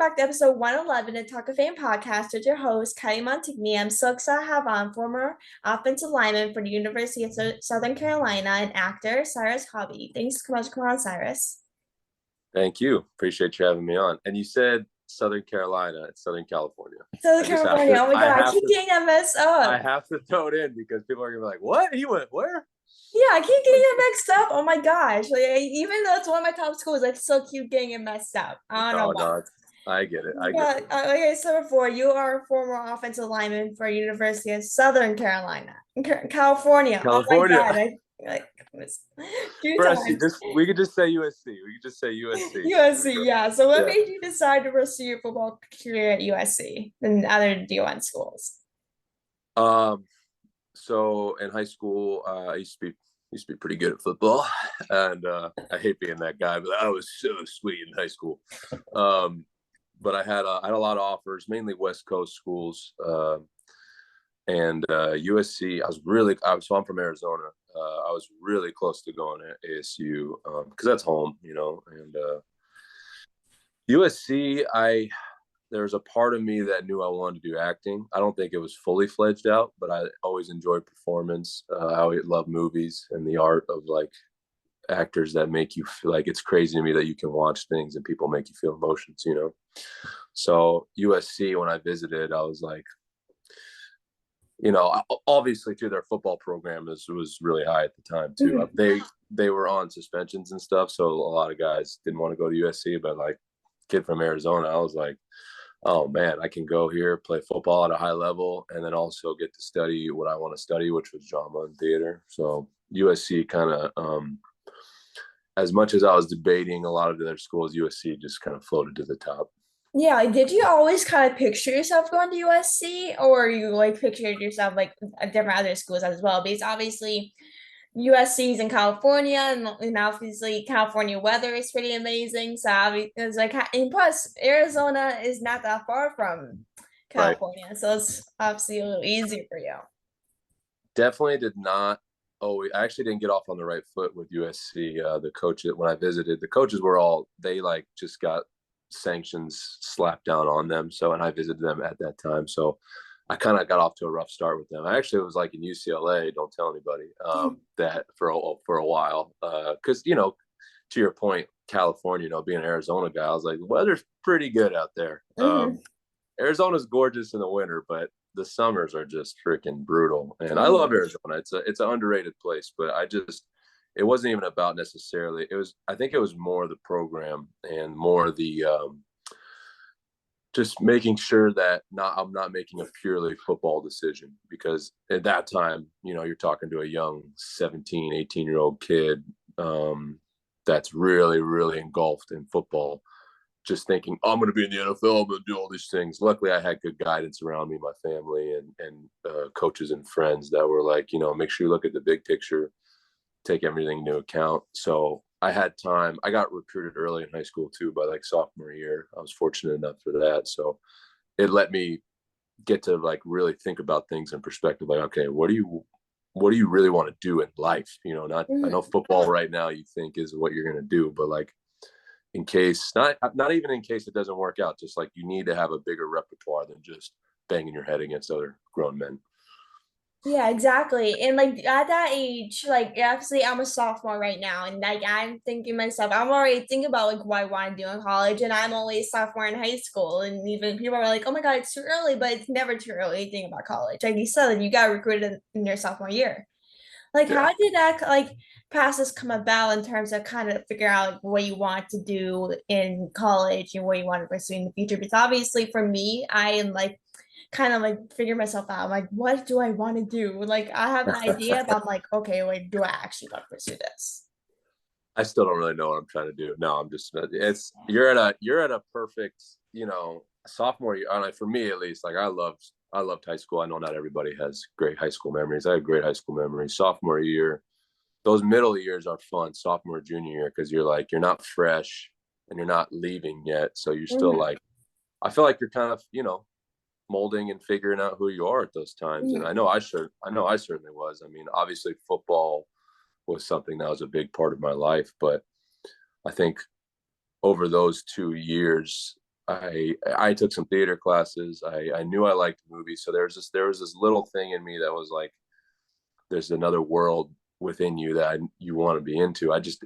back to episode 111 of Talk of Fame podcast with your host, Kyliemontigney. I'm so excited to have on former offensive lineman for the University of Southern Carolina and actor Cyrus Hobbi. Thanks so much for coming on, Cyrus. Thank you. Appreciate you having me on. And you said Southern Carolina, it's Southern California. Southern California. Oh my God, I keep getting that messed up. I have to throw it in because people are going to be like, what? He went where? Yeah, I keep getting it mixed up. Oh my gosh. Like, even though it's one of my top schools, I still keep getting it messed up. I don't know why. No, I get it. Like I said before, you are a former offensive lineman for University of Southern Carolina, California. Oh my God. We could just say USC. We could just say USC. USC, yeah. So what made you decide to pursue your football career at USC and other D1 schools? So in high school, I used to be pretty good at football, and I hate being that guy, but I was so sweet in high school. But I had a lot of offers, mainly West Coast schools, and USC. So I'm from Arizona. I was really close to going to ASU because that's home, And USC, there was a part of me that knew I wanted to do acting. I don't think it was fully fledged out, but I always enjoyed performance. I always love movies and the art of like actors that make you feel like it's crazy to me that you can watch things and people make you feel emotions, So USC, when I visited, I was like, obviously through their football program was really high at the time too. Mm-hmm. They were on suspensions and stuff, so a lot of guys didn't want to go to USC, but like kid from Arizona, I was like, oh man, I can go here, play football at a high level, and then also get to study what I want to study, which was drama and theater. So USC kind of, as much as I was debating a lot of their schools, USC just kind of floated to the top. Yeah, did you always kind of picture yourself going to USC, or you like pictured yourself like at different other schools as well? Because obviously USC's in California, and obviously California weather is pretty amazing. So it's like, and plus Arizona is not that far from California, right. So it's obviously a little easier for you. Definitely did not. I actually didn't get off on the right foot with USC. The coaches, when I visited, the coaches were they like just got sanctions slapped down on them. So, and I visited them at that time. So I kind of got off to a rough start with them. I actually was like in UCLA, don't tell anybody, that for a while. Cause to your point, California, being an Arizona guy, I was like, the weather's pretty good out there. Mm-hmm. Arizona's gorgeous in the winter, but the summers are just freaking brutal. And I love Arizona. It's an underrated place, but it wasn't even about necessarily. I think it was more the program and more the just making sure that I'm not making a purely football decision, because at that time, you're talking to a young 17, 18-year-old kid that's really, really engulfed in football, just thinking, I'm going to be in the NFL, I'm going to do all these things. Luckily, I had good guidance around me, my family, and coaches and friends that were like, make sure you look at the big picture, take everything into account. So I had time. I got recruited early in high school too, by like sophomore year. I was fortunate enough for that. So it let me get to like really think about things in perspective. Like, okay, what do you really want to do in life? I know football right now you think is what you're going to do, but like in case, not even in case it doesn't work out, just like you need to have a bigger repertoire than just banging your head against other grown men. Yeah, exactly. And like at that age, like obviously I'm a sophomore right now, and like I'm thinking myself, I'm already thinking about like what I want to do in college, and I'm only a sophomore in high school, and even people are like, oh my God, it's too early, but it's never too early to think about college. Like you said, you got recruited in your sophomore year. Like how did that like process come about in terms of kind of figure out like, what you want to do in college and what you want to pursue in the future? Because obviously for me, I am like kind of like figure myself out. I'm like, what do I want to do? Like I have an idea, but I'm like, okay, wait, do I actually want to pursue this? I still don't really know what I'm trying to do. No, I'm just, you're at a perfect, sophomore year. For me at least, like I loved high school. I know not everybody has great high school memories. I have great high school memories. Sophomore year, those middle years are fun. Sophomore, junior year, because you're not fresh and you're not leaving yet. So you're still like, I feel like you're kind of, molding and figuring out who you are at those times. And I know I certainly was. I mean, obviously football was something that was a big part of my life, but I think over those 2 years, I took some theater classes. I knew I liked movies, so there was this little thing in me that was like, there's another world within you that you want to be into. I just,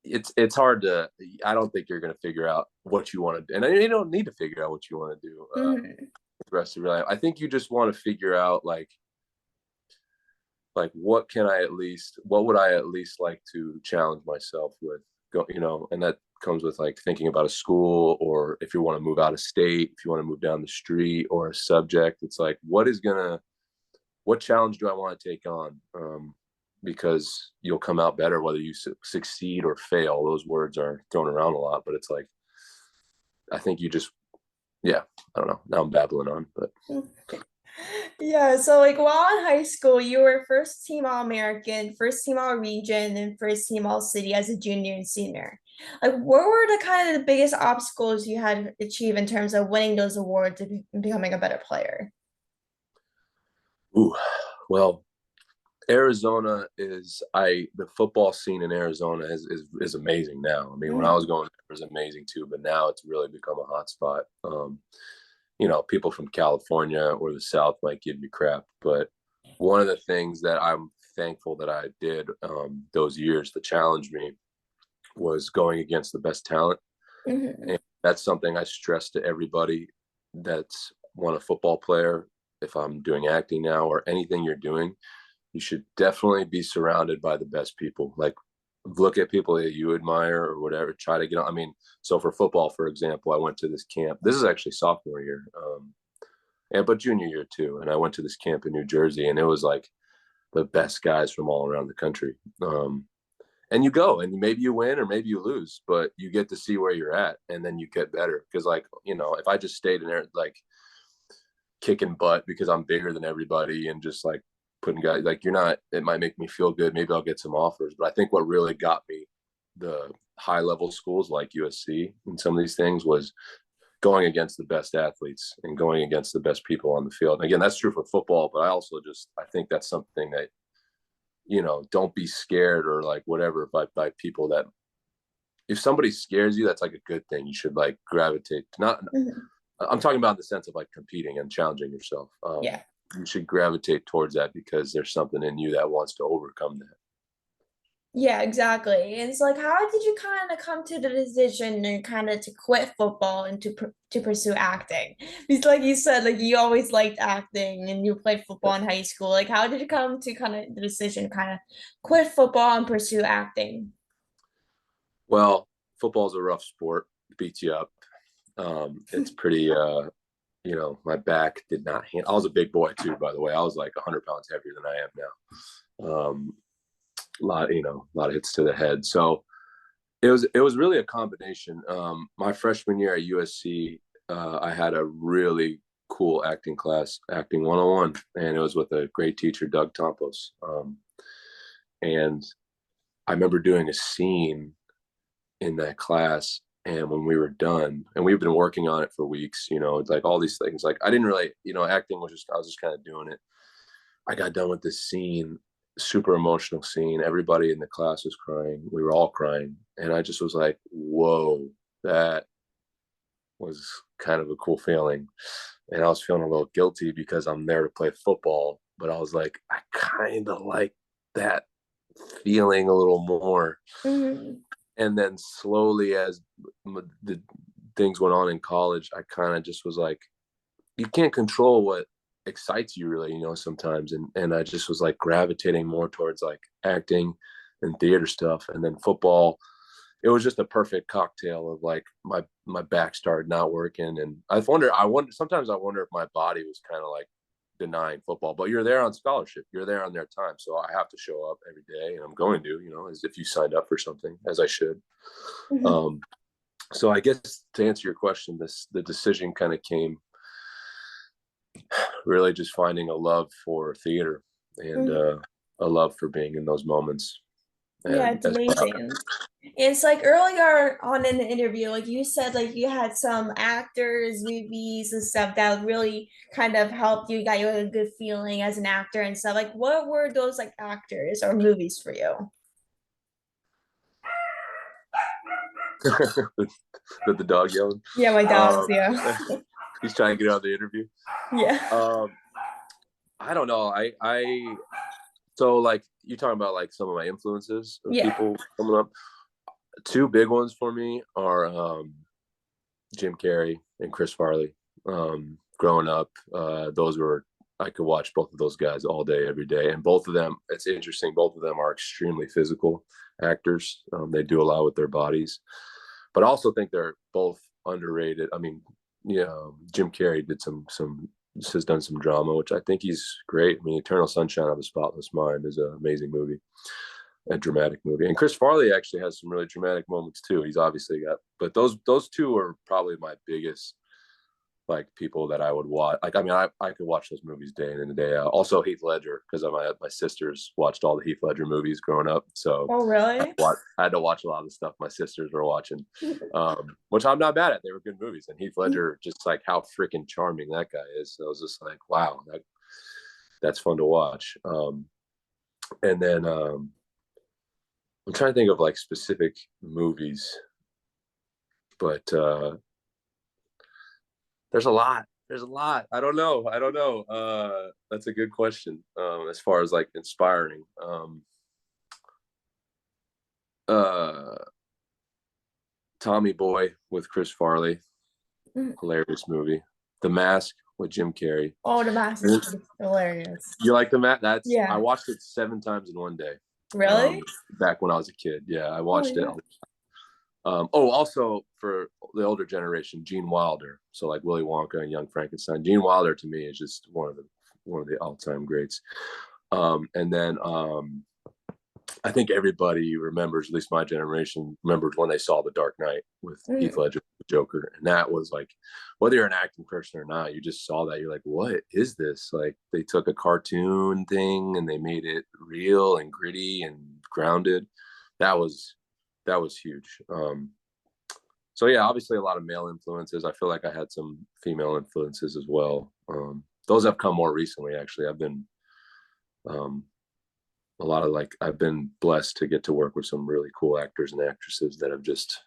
it's hard to. I don't think you're going to figure out what you want to do, and you don't need to figure out what you want to do Mhm. the rest of your life. I think you just want to figure out like what would I at least like to challenge myself with, and that comes with like thinking about a school, or if you want to move out of state, if you want to move down the street, or a subject. It's like, what challenge do I want to take on? Because you'll come out better whether you succeed or fail. Those words are thrown around a lot, but it's like, I think you just, yeah, I don't know. Now I'm babbling on, but Yeah, so like while in high school, you were first team All American, first team All Region, and first team All City as a junior and senior. Like, what were the kind of the biggest obstacles you had to achieve in terms of winning those awards and becoming a better player? ooh, well, Arizona is the football scene in Arizona is amazing now. I mean, when I was Mm, going, it was amazing too, but now it's really become a hot spot. People from California or the South might give you crap, but one of the things that I'm thankful that I did those years to challenge me was going against the best talent. mhm. And that's something I stress to everybody that's want a football player. If I'm doing acting now or anything you're doing, you should definitely be surrounded by the best people. Like, look at people that you admire or whatever. Try to get on. I mean, so for football, for example, I went to this camp. This is actually sophomore year, but junior year too. And I went to this camp in New Jersey, and it was like the best guys from all around the country. And you go, and maybe you win or maybe you lose, but you get to see where you're at, and then you get better. Because, like, if I just stayed in there, like, kicking butt because I'm bigger than everybody and just like putting guys, like, you're not, it might make me feel good. Maybe I'll get some offers. But I think what really got me the high level schools like USC and some of these things was going against the best athletes and going against the best people on the field. And again, that's true for football, but I think that's something that, don't be scared or like whatever by people that, if somebody scares you, that's like a good thing. You should like gravitate to, not, Mhm. I'm talking about in the sense of like competing and challenging yourself. Yeah. You should gravitate towards that because there's something in you that wants to overcome that. Yeah, exactly. And it's like, how did you kind of come to the decision and kind of to quit football and to pursue acting? Because, like you said, like you always liked acting and you played football in high school. Like, how did you come to kind of the decision, kind of quit football and pursue acting? Well, football's a rough sport. It beats you up. It's pretty. My back did not handle. I was a big boy too, by the way. I was like 100 pounds heavier than I am now. A lot of hits to the head. So it was really a combination. My freshman year at USC, I had a really cool acting class, acting 101, and it was with a great teacher, Doug Tompos. And I remember doing a scene in that class, and when we were done, and we've been working on it for weeks, like all these things. Like, I didn't really, acting I was just kind of doing it. I got done with this scene, super emotional scene. Everybody in the class was crying. We were all crying. And I just was like, whoa, that was kind of a cool feeling. And I was feeling a little guilty because I'm there to play football. But I was like, I kind of like that feeling a little more. Mhm. And then slowly, as the things went on in college, I kind of just was like, you can't control what excites you really, sometimes. And I just was like gravitating more towards like acting and theater stuff. And then football, it was just a perfect cocktail of like my back started not working. And sometimes I wonder if my body was kind of like denying football, but you're there on scholarship, you're there on their time. So I have to show up every day, and I'm going to, as if you signed up for something, as I should. Mhm. Um, so I guess to answer your question, the decision kind of came really just finding a love for theater and Mhm. a love for being in those moments. Yeah, And it's as amazing. It's like earlier on in the interview, like you said, like you had some actors, movies, and stuff that really kind of helped you, got you a good feeling as an actor and stuff. Like, what were those like actors or movies for you? the dog yelling. Yeah, my dogs. Yeah. He's trying to get out of the interview. Yeah. I don't know. So like you talking about like some of my influences of Yeah. people coming up. Two big ones for me are Jim Carrey and Chris Farley. Growing up, those were I could watch both of those guys all day, every day, and both of them. It's interesting. Both of them are extremely physical actors. They do a lot with their bodies, but I also think they're both underrated. I mean, Jim Carrey has done some drama, which I think he's great. I mean, Eternal Sunshine of the Spotless Mind is an amazing movie, a dramatic movie. And Chris Farley actually has some really dramatic moments too. He's obviously got, but those two are probably my biggest like people that I would watch. Like, I mean, I could watch those movies day in and day out. Also Heath Ledger, because my sisters watched all the Heath Ledger movies growing up. So Oh, really? I had to watch a lot of the stuff my sisters were watching, which I'm not bad at. They were good movies. And Heath Ledger, just like how freaking charming that guy is. So I was just like, wow, that's fun to watch. And then I'm trying to think of like specific movies, but there's a lot. I don't know. That's a good question. As far as like inspiring. Tommy Boy with Chris Farley, hilarious movie. The Mask with Jim Carrey. Oh, the mask is hilarious. You like The Mask? I Yeah. watched it 7 times in one day. Really? Back when I was a kid. Yeah, I watched it. God. Also for the older generation, Gene Wilder. So like Willy Wonka and Young Frankenstein. Gene Wilder to me is just one of the all-time greats. And then I think everybody remembers, at least my generation remembers when they saw The Dark Knight with Heath Ledger, the Joker, and that was like, whether you're an acting person or not, you just saw that, you're like, what is this? Like, they took a cartoon thing and they made it real and gritty and grounded. That was huge. So yeah, obviously a lot of male influences. I feel like I had some female influences as well. Those have come more recently, actually. I've been I've been blessed to get to work with some really cool actors and actresses that have just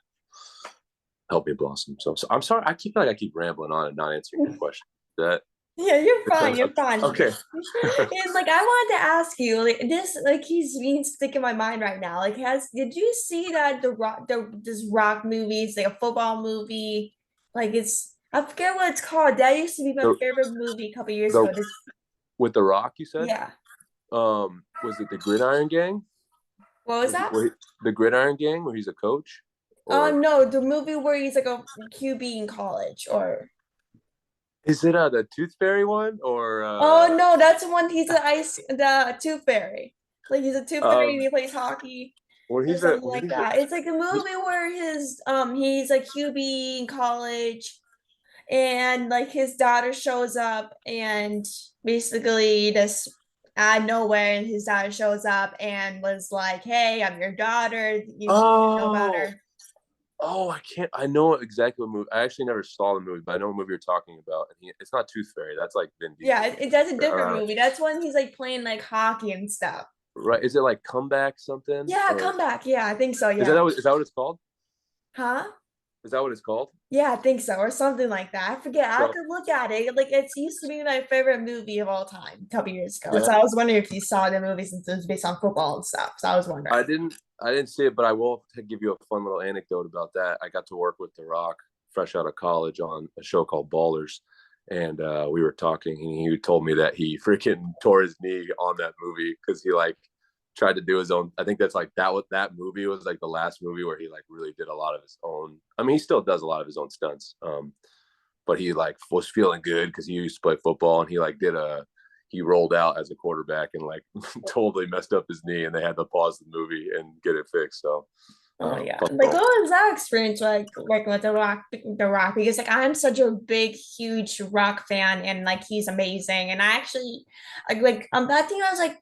helped me blossom. So I'm sorry, I keep rambling on and not answering your question. Yeah, you're fine. You're fine. Okay. And like I wanted to ask you, like this, like he's being stuck in my mind right now. Like, did you see that this rock movie? It's like a football movie. Like I forget what it's called. That used to be my favorite movie a couple years ago. With The Rock, you said? Yeah. Was it the Gridiron Gang? What was that? The Gridiron Gang, where he's a coach? No, the movie where he's like a QB in college, or is it the Tooth Fairy one? Or oh no, that's the one. He's the Tooth Fairy. Like he's a Tooth Fairy and he plays hockey or something like that. It's like a movie where he's like QB in college, and like his daughter shows up and basically just out of nowhere, and his daughter shows up and was like, "Hey, I'm your daughter. You know about her." Oh, I know exactly what movie. I actually never saw the movie, but I know what movie you're talking about. And it's not Tooth Fairy. That's like Vin Diesel. Yeah, that's a different movie. That's when he's like playing like hockey and stuff. Right? Is it like Comeback something? Yeah, Comeback. Yeah, I think so. Yeah. Is that what it's called? Huh? Is that what it's called? Yeah, I think so, or something like that. I forget. I could look at it. Like it used to be my favorite movie of all time a couple years ago. Yeah. So I was wondering if you saw the movie since it was based on football and stuff. So I was wondering. I didn't see it, but I will give you a fun little anecdote about that. I got to work with The Rock fresh out of college on a show called Ballers. And we were talking, and he told me that he freaking tore his knee on that movie because he like tried to do his own. I think that's like that movie was like the last movie where he like really did a lot of his own. I mean, he still does a lot of his own stunts, but he like was feeling good because he used to play football, and he like he rolled out as a quarterback and like totally messed up his knee, and they had to pause the movie and get it fixed. So oh yeah, like what was that experience like working with the Rock? Because like I'm such a big, huge Rock fan, and like he's amazing. And I actually like I think I was like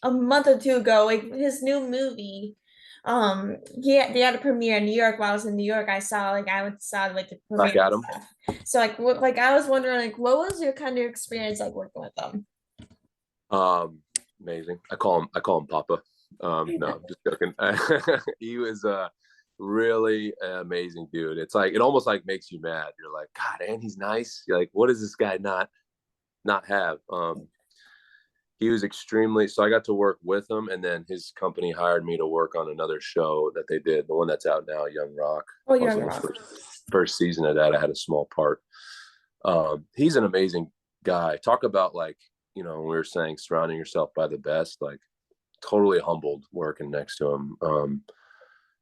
a month or two ago, like his new movie. They had a premiere in New York. While I was in New York, I went to saw like the premiere. Black Adam. So like I was wondering like what was your kind of experience like working with them? Amazing. I call him Papa. No, I'm just joking. really amazing dude. It's like, it almost like makes you mad. You're like, God, and he's nice. You're like, what does this guy not have? He was extremely, so I got to work with him, and then his company hired me to work on another show that they did, the one that's out now, Young Rock. Oh, I was you're in the wrong. first season of that. I had a small part. He's an amazing guy. Talk about, like, we were saying surrounding yourself by the best, like, totally humbled working next to him.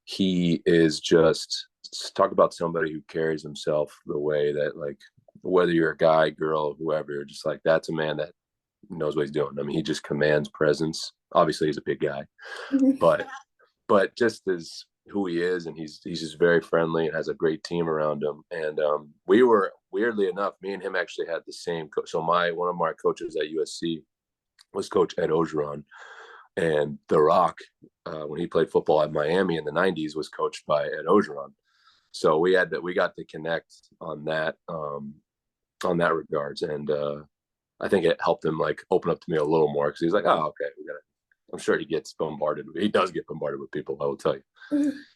He is just, talk about somebody who carries himself the way that, like, whether you're a guy, girl, whoever, you're just like, that's a man that knows what he's doing. I mean, he just commands presence. Obviously, he's a big guy, but just as who he is, and he's just very friendly and has a great team around him. And we were, weirdly enough, me and him actually had the same coach. So one of my coaches at USC was Coach Ed Ogeron, and The Rock, when he played football at Miami in the '90s, was coached by Ed Ogeron. So we got to connect on that regards, and I think it helped him, like, open up to me a little more, because he's like, oh, okay, I'm sure he gets bombarded. He does get bombarded with people, I will tell you.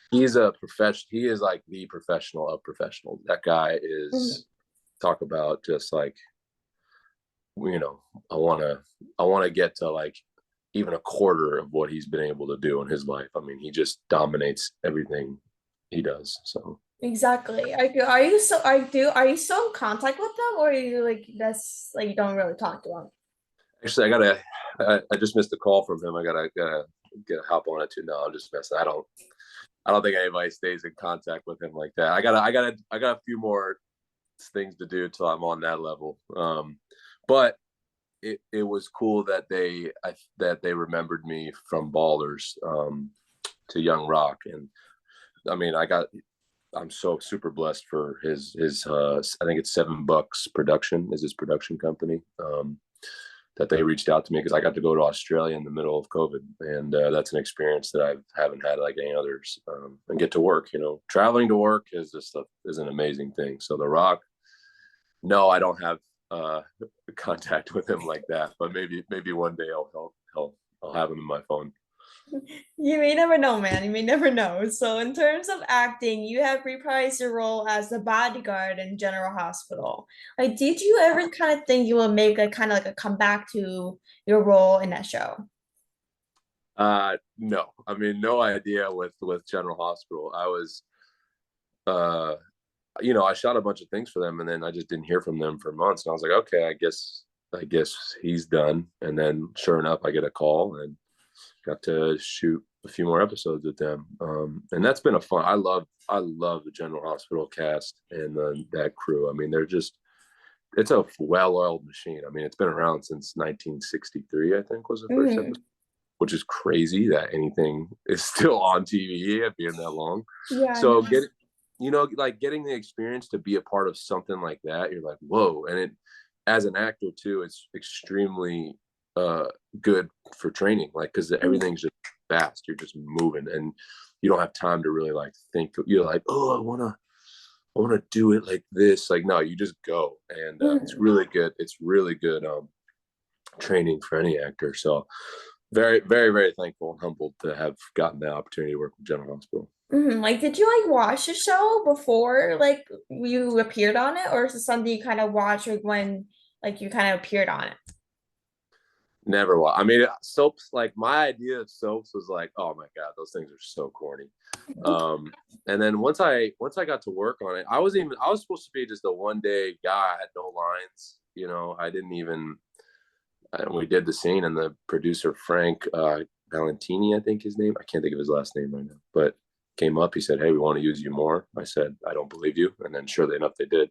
He's a professional. He is like the professional of professionals. That guy is, talk about just like, I want to get to, like, even a quarter of what he's been able to do in his life. I mean, he just dominates everything he does. So Exactly. Are you still in contact with them, or are you like that's like you don't really talk to them? actually, I just missed a call from him. I gotta get hop on it too. No, I'm just messing. I don't think anybody stays in contact with him like that. I got a few more things to do till I'm on that level. But it was cool that they remembered me from Ballers to Young Rock. And I mean, I'm so super blessed for his I think it's $7 production is his production company, that they reached out to me, because I got to go to Australia in the middle of COVID, and that's an experience that I haven't had like any others, and get to work. Traveling to work is an amazing thing. So The Rock, no, I don't have contact with him like that, but maybe one day I'll have him in my phone. You may never know, man. You may never know. So, in terms of acting, you have reprised your role as the bodyguard in General Hospital. Like, did you ever kind of think you would make a kind of like a comeback to your role in that show? No, I mean, no idea with General Hospital. I was, uh, I shot a bunch of things for them, and then I just didn't hear from them for months. And I was like, okay, I guess he's done. And then sure enough, I get a call and got to shoot a few more episodes with them. And that's been a fun. I love the General Hospital cast and that crew. I mean, it's a well-oiled machine. I mean, it's been around since 1963, I think, was the first Mhm. episode, which is crazy that anything is still on TV being that long. Yeah, I So know. like getting the experience to be a part of something like that, you're like, whoa. And as an actor too, it's extremely uh, good for training, like, because Mhm. everything's just fast. You're just moving, and you don't have time to really, like, think. You're like, oh, I want to do it like this. Like, no, you just go, and it's Mhm. really good. It's really good training for any actor. So very, very, very thankful and humbled to have gotten the opportunity to work with General Hospital. Like, did you like watch the show before like you appeared on it, or is it something you kind of watch like when like you kind of appeared on it? Never was. I mean, soaps, like, my idea of soaps was like, oh my God, those things are so corny. Um, and then once I got to work on it, I was supposed to be just a 1 day guy. I had no lines. I didn't even. And we did the scene, and the producer Frank Valentini, I think his name. I can't think of his last name right now, but came up. He said, "Hey, we want to use you more." I said, "I don't believe you," and then surely enough, they did.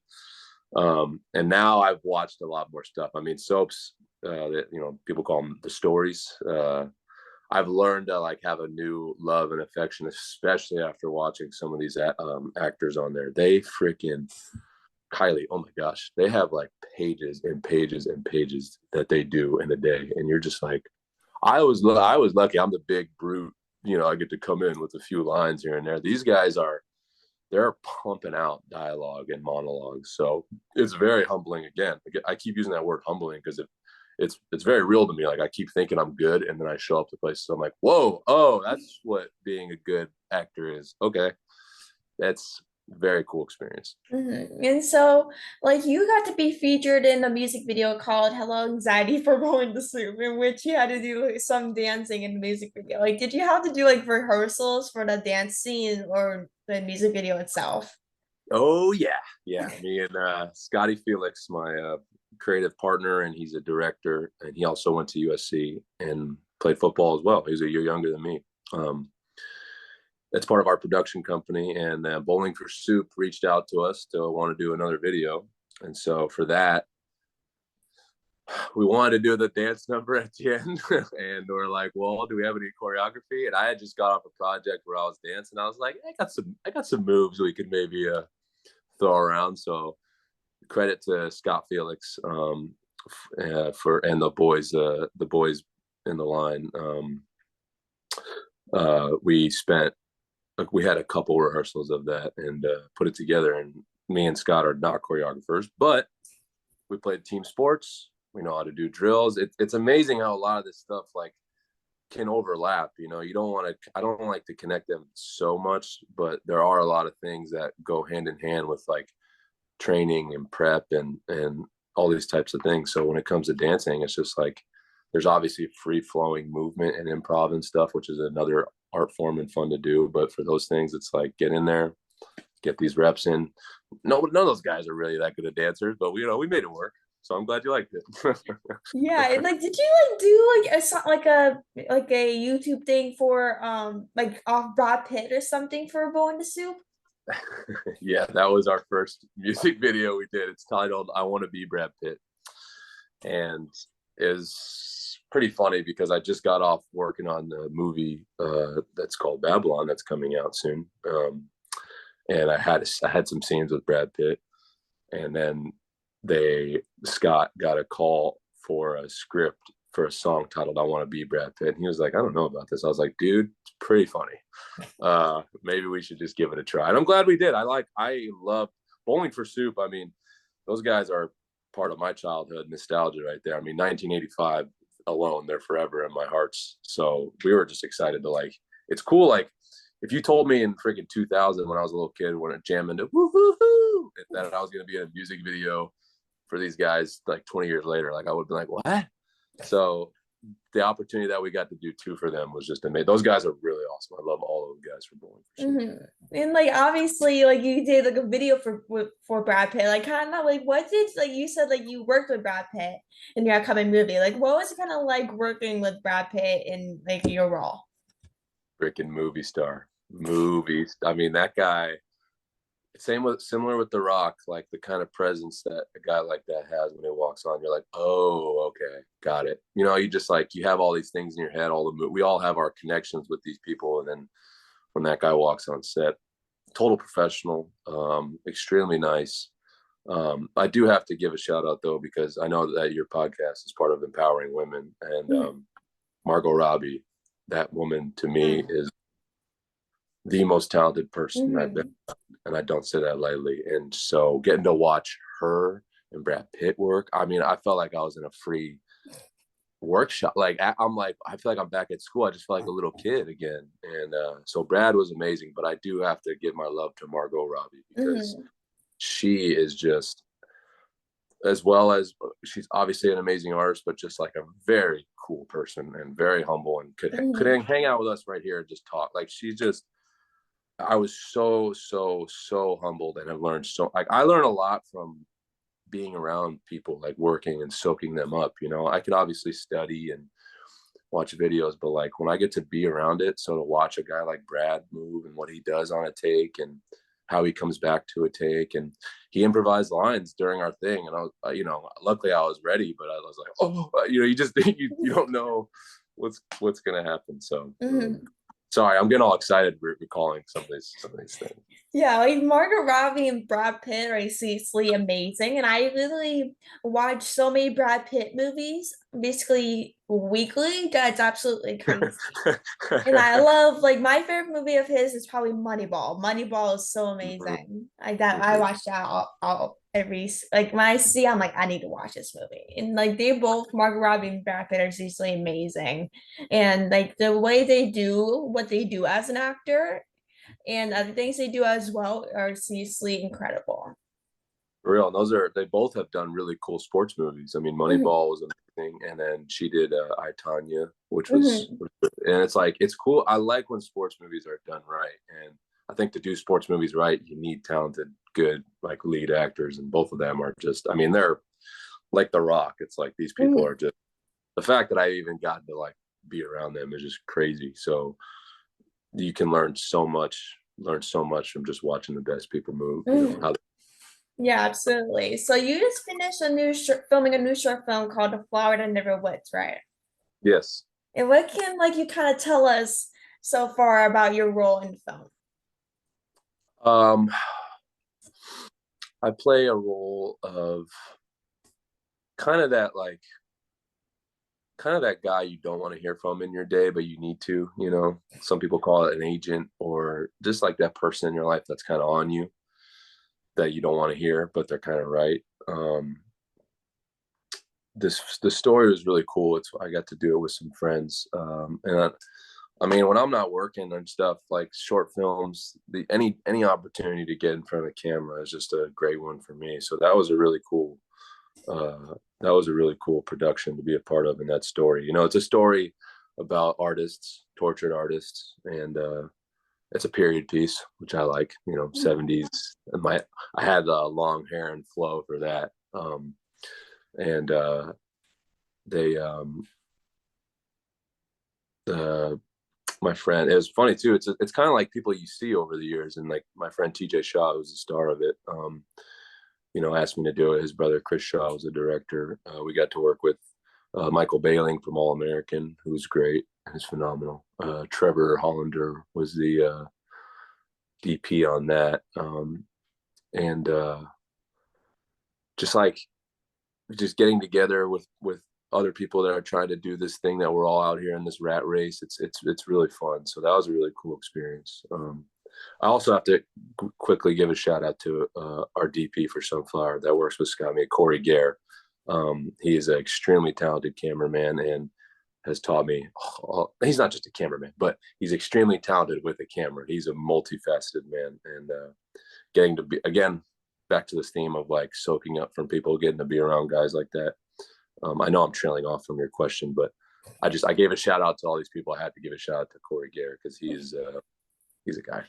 And now I've watched a lot more stuff. I mean, soaps that people call them the stories. I've learned to, like, have a new love and affection, especially after watching some of these actors on there. They freaking Kylie, oh my gosh, they have like pages and pages and pages that they do in a day, and you're just like, I was lucky. I'm the big brute. I get to come in with a few lines here and there. These guys they're pumping out dialogue and monologues. So it's very humbling. Again, I keep using that word humbling because it's very real to me. Like, I keep thinking I'm good, and then I show up to places. I'm like, whoa, oh, that's what being a good actor is. Okay. that's a very cool experience. And so, like, you got to be featured in a music video called "Hello Anxiety" for Rolling the Soup, in which you had to do like, some dancing in the music video. Like, did you have to do like rehearsals for the dance scene or the music video itself? Oh yeah, yeah. Me and Scotty Felix, my creative partner, and he's a director, and he also went to USC and played football as well. He's a year younger than me. Um, that's part of our production company, and Bowling for Soup reached out to us to want to do another video, and so for that, we wanted to do the dance number at the end, and we're like, well, do we have any choreography? And I had just got off a project where I was dancing. I was like, I got some moves we could maybe throw around. So credit to Scott Felix for and the boys in the line. We spent like we had a couple rehearsals of that and put it together. And me and Scott are not choreographers, but we played team sports. We know how to do drills. It's amazing how a lot of this stuff like can overlap. You know, you don't want to. I don't like to connect them so much, but there are a lot of things that go hand in hand with like training and prep and all these types of things. So when it comes to dancing, it's just like there's obviously free flowing movement and improv and stuff, which is another art form and fun to do. But for those things, it's like get in there, get these reps in. No, none of those guys are really that good at dancers, but we made it work. So I'm glad you liked it. Yeah, and like, did you like do like like a YouTube thing for like off Brad Pitt or something for Bowling the Soup? Yeah, that was our first music video we did. It's titled "I Want to Be Brad Pitt," and is pretty funny because I just got off working on the movie that's called Babylon that's coming out soon, and I had some scenes with Brad Pitt, and then Scott got a call for a script for a song titled "I Want to Be Brad Pitt," and he was like, "I don't know about this." I was like, "Dude, it's pretty funny. Maybe we should just give it a try." And I'm glad we did. I love Bowling for Soup. I mean, those guys are part of my childhood nostalgia right there. I mean, 1985 alone, they're forever in my hearts. So we were just excited to like. It's cool. Like if you told me in freaking 2000 when I was a little kid when it jammed into woo hoo hoo that I was going to be in a music video for these guys like 20 years later, like I would be like, what? So the opportunity that we got to do two for them was just amazing. Those guys are really awesome. I love all those guys for Bowling for Soup. And like obviously like you did like a video for Brad Pitt. Like kind of like what did like you said like you worked with Brad Pitt in your upcoming movie. Like what was it kind of like working with Brad Pitt in like your role? Freaking movie star. Movies. I mean, that guy, similar with The Rock, like the kind of presence that a guy like that has when he walks on, you're like, oh, okay, got it. You know, you just like you have all these things in your head, we all have our connections with these people, and then when that guy walks on set, total professional, extremely nice. I do have to give a shout out though, because I know that your podcast is part of empowering women, and Margot Robbie, that woman to me is the most talented person I've been, and I don't say that lightly. And so getting to watch her and Brad Pitt work, I mean, I felt like I was in a free workshop. Like I'm like, I feel like I'm back at school. I just feel like a little kid again. And so Brad was amazing, but I do have to give my love to Margot Robbie because she is just, as well as she's obviously an amazing artist, but just like a very cool person and very humble and could hang out with us right here and just talk. Like she's just, I was so humbled and have learned so like I learned a lot from being around people like working and soaking them up. You know, I could obviously study and watch videos, but like when I get to be around it, so to watch a guy like Brad move and what he does on a take and how he comes back to a take, and he improvised lines during our thing, and I was, you know, luckily I was ready, but I was like, oh, you know, you just you don't know what's gonna happen. So sorry, I'm getting all excited recalling some of these things. Yeah, like Margot Robbie and Brad Pitt are seriously amazing. And I literally watch so many Brad Pitt movies basically weekly. That's absolutely crazy. And I love like my favorite movie of his is probably Moneyball. Moneyball is so amazing. Like that I watch that all every like when I see I'm like I need to watch this movie. And like they both Margot Robbie and Brad Pitt are seriously amazing. And like the way they do what they do as an actor and the things they do as well are seriously incredible. For real. And they both have done really cool sports movies. I mean, Mhm. Moneyball was amazing. And then she did I, Tonya, Mhm. and it's like, it's cool. I like when sports movies are done right. And I think to do sports movies right, you need talented, good, like lead actors. And both of them are just, I mean, they're like The Rock. It's like these people are Mhm. just, the fact that I even got to like be around them is just crazy. So you can learn so much from just watching the best people move, you know, Mhm. how. Yeah, absolutely. So you just finished a new filming a new short film called The Florida Never Woods, right? Yes. And what can like you kind of tell us so far about your role in film? Um, I play a role of kind of that like kind of that guy you don't want to hear from in your day, but you need to, you know. Some people call it an agent, or just like that person in your life that's kind of on you that you don't want to hear, but they're kind of right. The story was really cool. It's I got to do it with some friends, I mean, when I'm not working and stuff, like short films, the any opportunity to get in front of the camera is just a great one for me. So that was a really cool production to be a part of in that story. You know, it's a story about artists, tortured artists, and it's a period piece, which I like. You know, '70s. And I had long hair and flow for that, and they the my friend. It was funny too. It's kind of like people you see over the years, and like my friend TJ Shaw, who's the star of it, you know, asked me to do it. His brother Chris Shaw was the director. We got to work with Michael Bailing from All American, who's great. He's phenomenal. Trevor Hollander was the DP on that, and just like just getting together with other people that are trying to do this thing that we're all out here in this rat race. It's really fun. So that was a really cool experience. I also have to quickly give a shout out to our DP for Sunflower that works with Scott, Corey Gare. He is an extremely talented cameraman and has taught me. He's not just a cameraman, but he's extremely talented with a camera. He's a multifaceted man, and getting to be again back to this theme of like soaking up from people, getting to be around guys like that. I know I'm trailing off from your question, but I gave a shout out to all these people. I had to give a shout out to Corey Gare because he's a guy.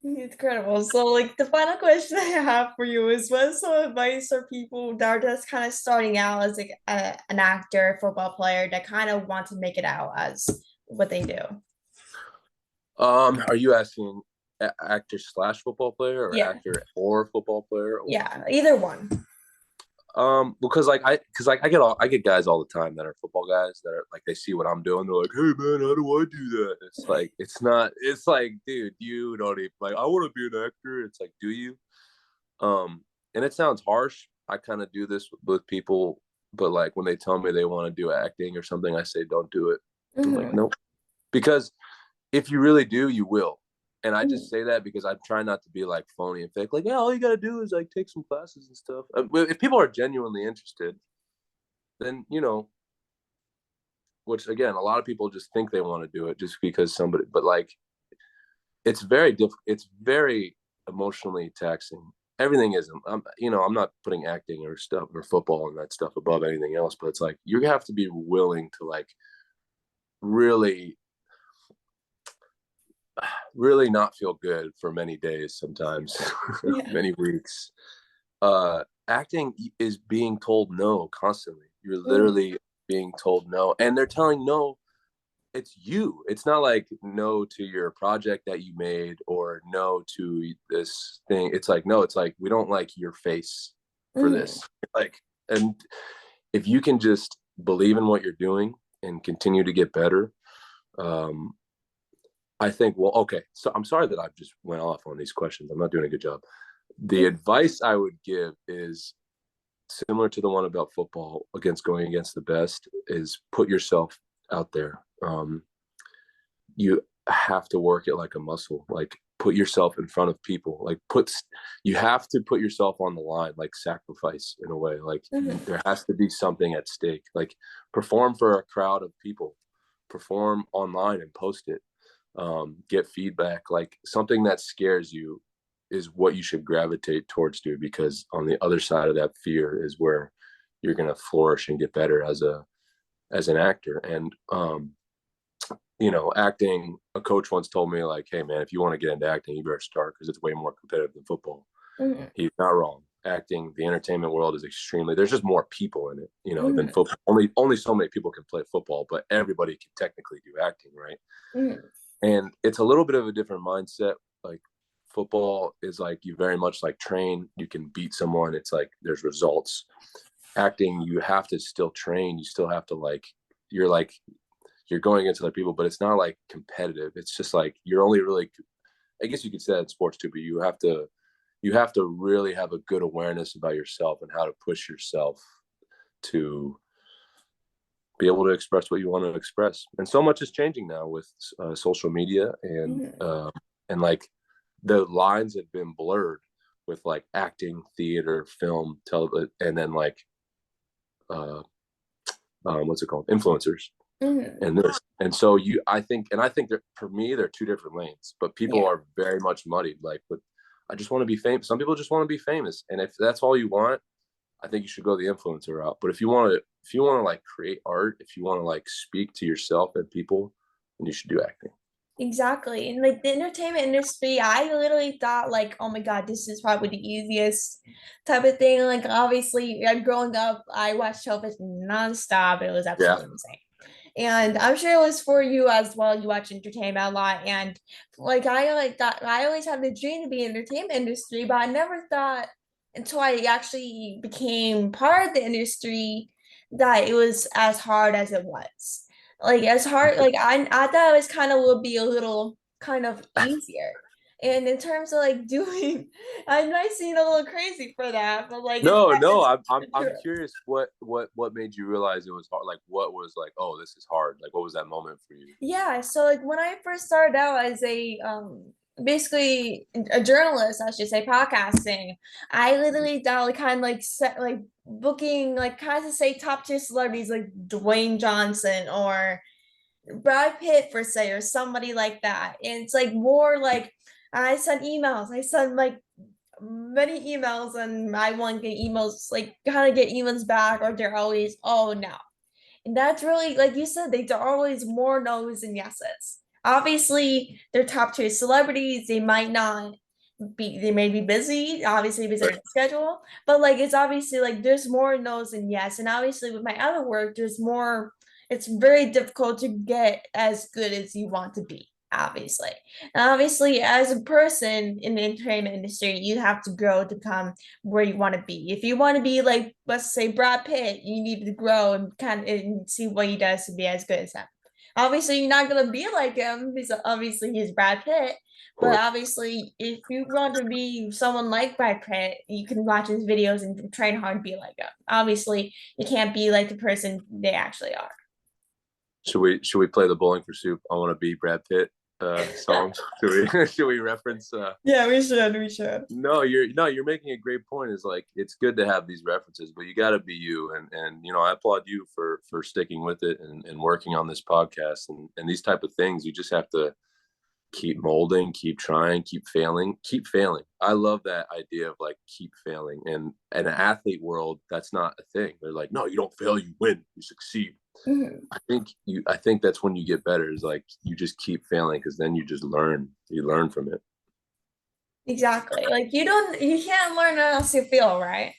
Incredible. So, like, the final question I have for you is what's some advice for people that are just kind of starting out as like an actor, football player that kind of want to make it out as what they do? Are you asking actor slash football player or Yeah. actor or football player? Yeah. Either one. Because I get guys all the time that are football guys that are like they see what I'm doing, they're like, hey man, how do I do that? It's like it's like, dude, you don't even like I want to be an actor. It's like, do you? And it sounds harsh. I kind of do this with people, but like when they tell me they want to do acting or something, I say don't do it. I'm like, Hmm. nope. Because if you really do, you will. And I just Hmm. say that because I try not to be like phony and fake. Like, yeah, all you gotta do is like take some classes and stuff. If people are genuinely interested, then you know, which again, a lot of people just think they want to do it just because somebody. But like, it's very difficult. It's very emotionally taxing. Everything isn't. I'm not putting acting or stuff or football and that stuff above anything else. But it's like you have to be willing to like really really not feel good for many days sometimes Yeah. many weeks. Acting is being told no constantly. You're Mm. literally being told no, and they're telling no. It's you. It's not like no to your project that you made or no to this thing. It's like no, it's like we don't like your face for this. Mm. Like, and if you can just believe in what you're doing and continue to get better, um I think, well, okay. So I'm sorry that I've just went off on these questions. I'm not doing a good job. The advice I would give is similar to the one about football against going against the best is put yourself out there. You have to work it like a muscle. Like put yourself in front of people. You have to put yourself on the line, like sacrifice in a way. Like Mhm. there has to be something at stake. Like perform for a crowd of people, perform online and post it. get feedback. Like something that scares you is what you should gravitate towards do, because on the other side of that fear is where you're going to flourish and get better as an actor. And acting, a coach once told me, like, hey man, if you want to get into acting, you better start, because it's way more competitive than football. Mm-hmm. He's not wrong. Acting, the entertainment world is extremely, there's just more people in it, than Mm-hmm. football. Only so many people can play football, but everybody can technically do acting, right? Mm-hmm. And it's a little bit of a different mindset. Like football is like, you very much like train, you can beat someone, it's like there's results. Acting, you have to still train, you still have to you're going against other people, but it's not like competitive. It's just like you're only really, I guess you could say that in sports too, but you have to really have a good awareness about yourself and how to push yourself to be able to express what you want to express. And so much is changing now with social media, Mm-hmm. and like the lines have been blurred with like acting, theater, film, television, and then like uh, what's it called, influencers, Mm-hmm. and this. And so I think that for me they're two different lanes, but people Yeah, are very much muddied. Like, with, I just want to be famous. Some people just want to be famous, and if that's all you want, I think you should go the influencer route. But if you want to like create art, if you want to like speak to yourself and people, then you should do acting. exactly. And like the entertainment industry, I literally thought like, oh my God, this is probably the easiest type of thing. Like obviously, growing up, I watched television nonstop. It was Yeah. absolutely insane. And I'm sure it was for you as well. You watch entertainment a lot. And like that I always had the dream to be in the entertainment industry, but I never thought until I actually became part of the industry that it was as hard as it was. Like as hard, like I thought it was kind of would be a little kind of easier. And in terms of like doing, I might seem a little crazy for that, but like No, no, it's I'm true. curious what made you realize it was hard? Like, what was like, oh, this is hard? Like, what was that moment for you? Yeah, so like when I first started out as a basically a journalist, I should say podcasting, I literally thought like kind of like set like booking like kind of say top tier celebrities like Dwayne Johnson or Brad Pitt for say or somebody like that. And it's like more like I sent emails. I sent like many emails and I want to get emails like kind of get emails back or they're always oh no. And that's really, like you said, they are always more no's and yeses. Obviously, they're top tier celebrities. They might not be, they may be busy, obviously, because of Right. their schedule. But like, it's obviously like there's more no's and yes. And obviously, with my other work, there's more, it's very difficult to get as good as you want to be, obviously. And obviously, as a person in the entertainment industry, you have to grow to become where you want to be. If you want to be like, let's say Brad Pitt, you need to grow and kind of and see what he does to be as good as him. Obviously, you're not gonna be like him because obviously he's Brad Pitt. Of But course. obviously, if you want to be someone like Brad Pitt, you can watch his videos and train hard to be like him. Obviously, you can't be like the person they actually are. Should we play the Bowling for Soup? I want to be Brad Pitt song. Should we reference? Yeah, we should. We should. No, you're making a great point. Is like, it's good to have these references, but you got to be you. And I applaud you for sticking with it and working on this podcast and these type of things. You just have to keep molding, keep trying, keep failing, keep failing. I love that idea of like keep failing. And in an athlete world, that's not a thing. They're like, no, you don't fail, you win, you succeed. Mhm. I think that's when you get better, is like you just keep failing, because then you just learn. You learn from it. Exactly. Like you can't learn unless you feel, right?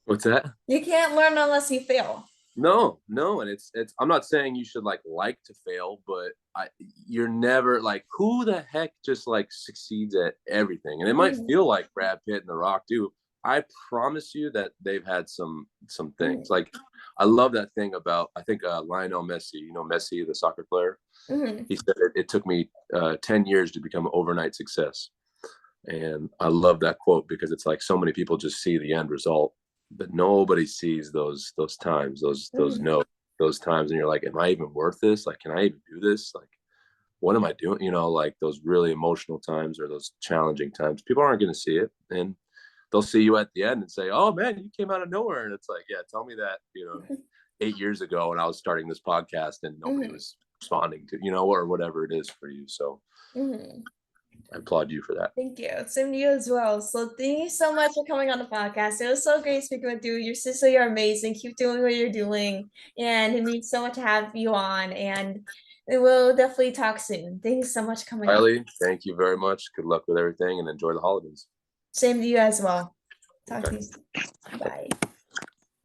What's that? You can't learn unless you fail. No, no, and it's. I'm not saying you should like to fail, but you're never like, who the heck just like succeeds at everything. And it might Mhm. feel like Brad Pitt and The Rock do. I promise you that they've had some things. Mhm. Like, I love that thing about, I think, Lionel Messi. Messi, the soccer player. Mhm. He said it took me 10 years to become an overnight success. And I love that quote, because it's like so many people just see the end result, but nobody sees those times, those Mhm. no those times, and you're like, am I even worth this? Like, can I even do this? Like, what am I doing? like those really emotional times or those challenging times. People aren't going to see it, and they'll see you at the end and say, "Oh man, you came out of nowhere." And it's like, yeah, tell me that 8 years ago when I was starting this podcast and nobody Mhm. was responding to, or whatever it is for you. So Mhm. I applaud you for that. Thank you. Same to you as well. So thank you so much for coming on the podcast. It was so great speaking with you. You're sister, you're amazing. Keep doing what you're doing. And it means so much to have you on. And we'll definitely talk soon. Thank you so much for coming on. Kylie, thank you very much. Good luck with everything and enjoy the holidays. Same to you as well. Talk to Okay. you soon. Bye.